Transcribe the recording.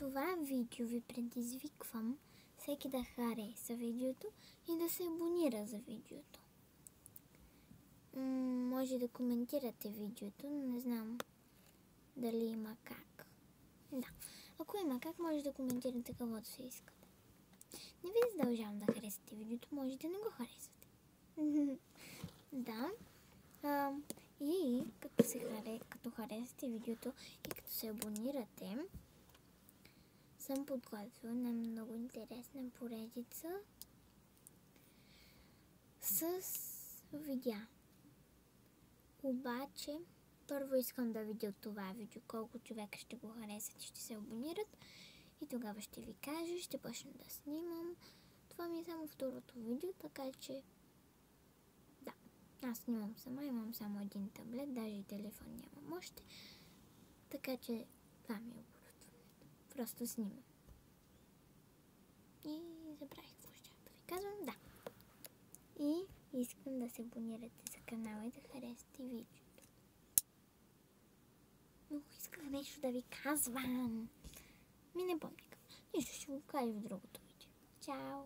това видео ви предизвиквам всеки да хареса видеото и да се абонира за видеото. Може да коментирате видеото, но не знам дали има как. Да, ако има как, може да коментирате каквото се искате. Не ви задължавам да харесате видеото, може да не го харесате. Да. И като харесате видеото и като се абонирате, съм подготвила една много интересна поредица с видеа. Обаче, първо искам да видя от това видео колко човека ще го харесат и ще се абонират. И тогава ще ви кажа, ще почна да снимам. Това ми е само второто видео, така че да, аз снимам сама, имам само един таблет, даже и телефон нямам още. Така че това ми е оборудването. Просто снимам. И забравих какво ще да ви казвам. Да. И искам да се абонирате за канала и да харесате видеото. Но исках нещо да ви казвам. Не помня. Нищо, ще го кажа в другото видео. Чао!